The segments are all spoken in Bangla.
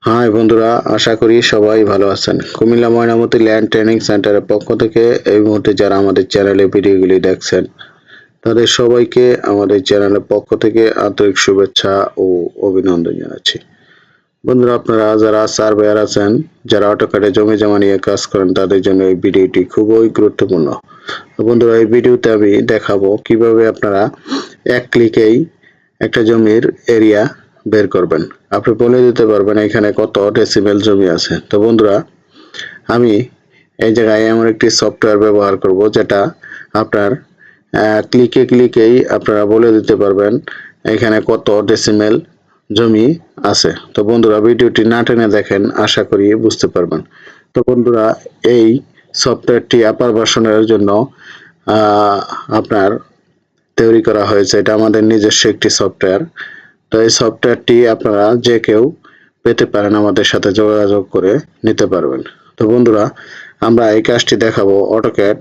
হাই বন্ধুরা, আশা করি সবাই ভালো আছেন। কুমিল্লা ময়নামতি ল্যান্ড ট্রেনিং সেন্টারের পক্ষ থেকে এই মুহূর্তে যারা আমাদের চ্যানেলে ভিডিওগুলি দেখছেন তাদের সবাইকে আমাদের চ্যানেলের পক্ষ থেকে আন্তরিক শুভেচ্ছা ও অভিনন্দন জানাচ্ছি। বন্ধুরা, আপনারা যারা সার্ভেয়ার আছেন, যারা অটোক্যাডে জমি জমা নিয়ে কাজ করেন, তাদের জন্য এই ভিডিওটি খুবই গুরুত্বপূর্ণ। বন্ধুরা, এই ভিডিওতে আমি দেখাবো কিভাবে আপনারা এক ক্লিকেই একটা জমির এরিয়া বের করবেন। আপনি বলে দিতে পারবেন এখানে কত ডেসিবেল জমি আছে। তো বন্ধুরা, আমি এই জায়গায় এমন একটি সফটওয়্যার ব্যবহার করব যেটা আপনার ক্লিকেই আপনারা বলে দিতে পারবেন এখানে কত ডেসিমেল জমি আছে। তো বন্ধুরা, ভিডিওটি না টেনে দেখেন, আশা করি বুঝতে পারবেন। তো বন্ধুরা, এই সফটওয়্যারটি আপার ভার্সনের জন্য আহ, আপনার তৈরি করা হয়েছে। এটা আমাদের নিজস্ব একটি সফটওয়্যার। তো এই সফটওয়্যারটি আপনারা যে কেউ পেতে পারেন, আমাদের সাথে যোগাযোগ করে নিতে পারবেন। তো বন্ধুরা, আমরা এই কাজটি দেখাবো অটোক্যাড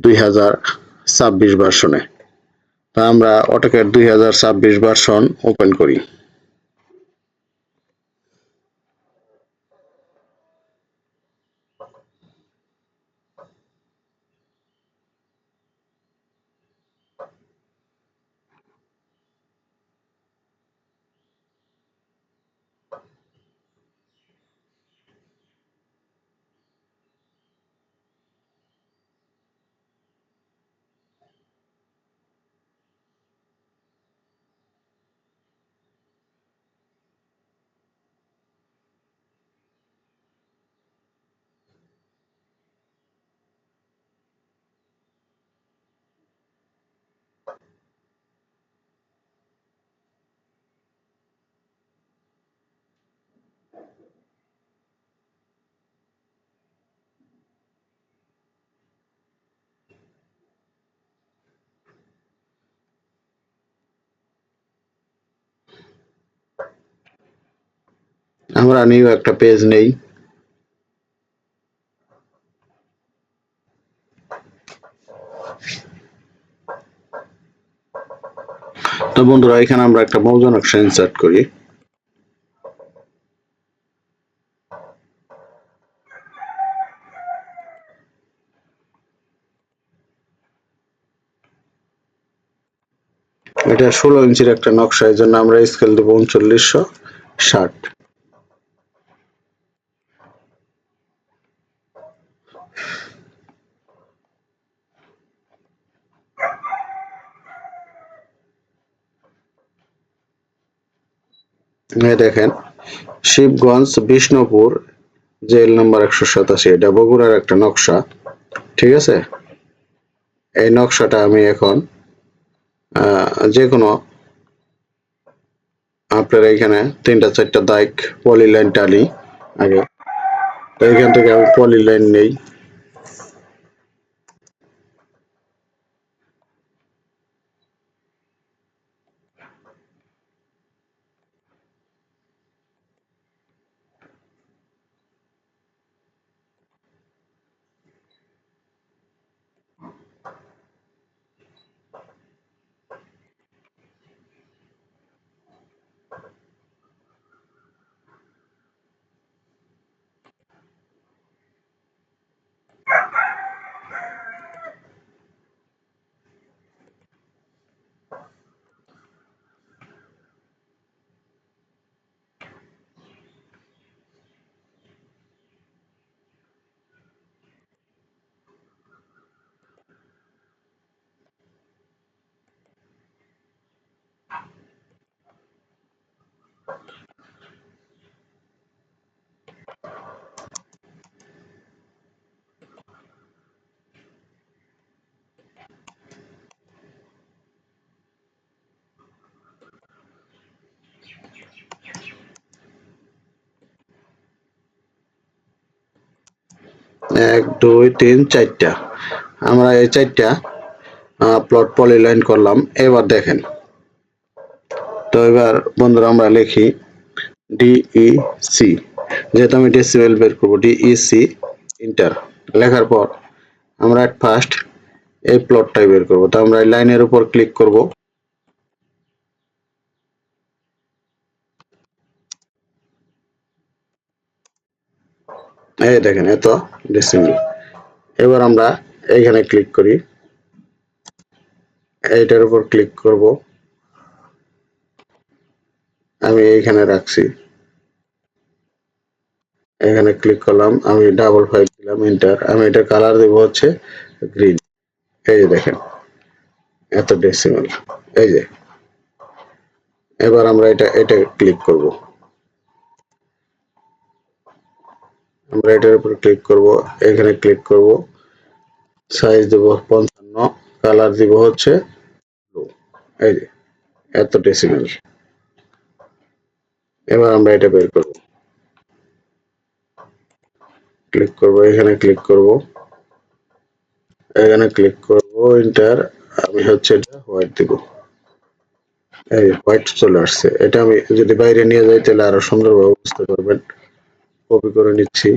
2026 ভার্সনে। তা আমরা অটোক্যাড 2026 ভার্সন ওপেন করি। আমরা নিউ একটা পেজ নেই। তো বন্ধুরা, এখানে আমরা একটা মৌজা নকশা ইনসার্ট করি। এটা 16 ইঞ্চির একটা নকশা, এই জন্য আমরা স্কেল দেবো 3960। দেখেন, শিবগঞ্জ বিষ্ণুপুর, জেল নাম্বার 187, এটা বগুড়ার একটা নকশা। ঠিক আছে, এই নকশাটা আমি এখন যে কোনো আপনার এখানে 3টা 4টা দাগ পলিলাইন টানি আগে। তো এখান থেকে আমি পলিলাইন নেই। এক দুই তিন চারটা, আমরা এই চারটা প্লট পলিলাইন করলাম। এবার দেখেন, তো এবার বন্ধুরা আমরা লিখি ডিইসি, যেহেতু আমি ডেসিবেল বের করবো, ডিইসি ইন্টার লেখার পর আমরা ফার্স্ট এই প্লটটাই বের করবো। তো আমরা এই লাইনের উপর ক্লিক করব। এই দেখেন এত ডেসিমেল। এবার আমরা এইখানে ক্লিক করি, এইটার উপর ক্লিক করব, আমি এইখানে রাখছি, এখানে ক্লিক করলাম, আমি 555 দিলাম এন্টার। আমি এটা কালার দেব হচ্ছে গ্রিন। এই যে দেখেন এত ডেসিমেল। এই যে এবার আমরা এটা ক্লিক করব, আমরা এটার উপর ক্লিক করব, এখানে ক্লিক করব, সাইজ দেব 55, কালার দিব হচ্ছে ব্লু। এই যে এত ডেসিমেল। এবার আমরা এটা বের করব, ক্লিক করব, এখানে ক্লিক করব, এখানে ক্লিক করব এন্টার। আমি হচ্ছে এটা হোয়াইট দিব, এই হোয়াইট চলে আসছে। এটা আমি যদি বাইরে নিয়ে যাই তাহলে আরো সুন্দরভাবে বুঝতে পারবেন। কপি করে নিচ্ছি,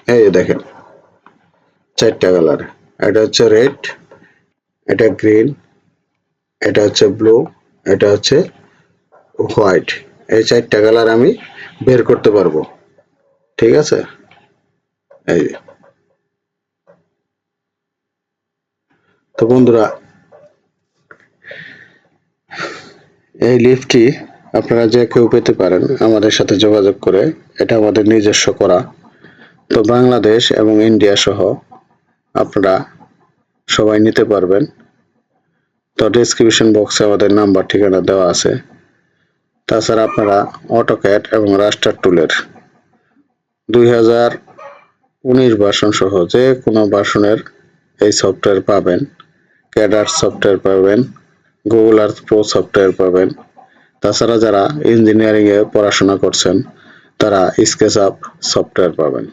এই দেখেন 4টা কালার, এটা হচ্ছে রেড, এটা গ্রিন, এটা হচ্ছে ব্লু, এটা হচ্ছে হোয়াইট। এই 4টা কালার আমি বের করতে পারবো। ঠিক আছে, এই তো বন্ধুরা, এই লিফটটি আপনারা যে কেউ পেতে পারেন আমাদের সাথে যোগাযোগ করে। এটা আমাদের নিজস্ব করা। তো বাংলাদেশ এবং ইন্ডিয়া সহ আপনারা সবাই নিতে পারবেন। তো ডেসক্রিপশন বক্সে আমাদের নাম্বার ঠিকানা দেওয়া আছে। তাছাড়া আপনারা অটোক্যাড এবং রাস্টার টুলের 2019 ভার্সন সহ যে কোনো ভার্সনের এই সফটওয়্যার পাবেন। ক্যাড আর্ট সফটওয়্যার পাবেন, গুগল আর্থ প্রো সফটওয়্যার পাবেন। তাছাড়া যারা ইঞ্জিনিয়ারিং এ পড়াশোনা করছেন তারা স্কেচআপ সফটওয়্যার পাবেন।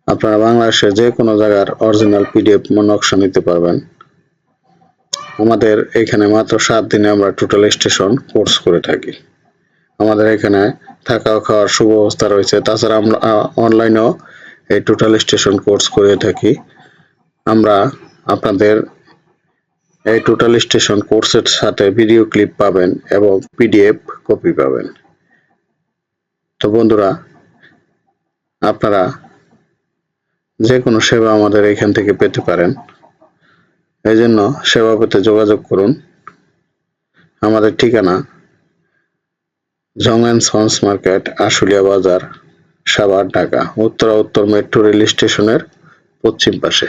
আপনারা বাংলাদেশের যে কোনো জায়গার অরিজিনাল পিডিএফ নকশা নিতে পারবেন। আমাদের এখানে মাত্র 7 দিনে আমরা টোটাল স্টেশন কোর্স করে থাকি। আমাদের এখানে থাকা ও খাওয়ার সুব্যবস্থা রয়েছে। তাছাড়া আমরা অনলাইনেও এই টোটাল স্টেশন কোর্স করে থাকি। আমরা আপনাদের এই টোটাল স্টেশন কোর্সের সাথে ভিডিও ক্লিপ পাবেন এবং পিডিএফ কপি পাবেন। তো বন্ধুরা, আপনারা যে কোনো সেবা আমাদের এখান থেকে পেতে পারেন। এই জন্য সেবা পেতে যোগাযোগ করুন। আমাদের ঠিকানা জং অ্যান্ড সন্স মার্কেট, আশুলিয়া বাজার, সাভার, ঢাকা। উত্তর মেট্রো রেল স্টেশনের পশ্চিম পাশে।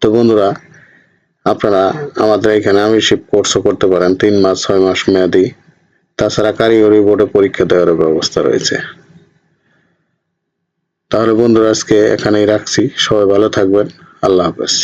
তো বন্ধুরা, আপনারা আমাদের এখানে আমিষিপ কোর্সও করতে পারেন, 3 মাস 6 মাস মেয়াদি। তাছাড়া কারিগরি বোর্ডে পরীক্ষা দেওয়ার ব্যবস্থা রয়েছে। তাহলে বন্ধুরা, আজকে এখানেই রাখছি। সবাই ভালো থাকবেন। আল্লাহ হাফেজ।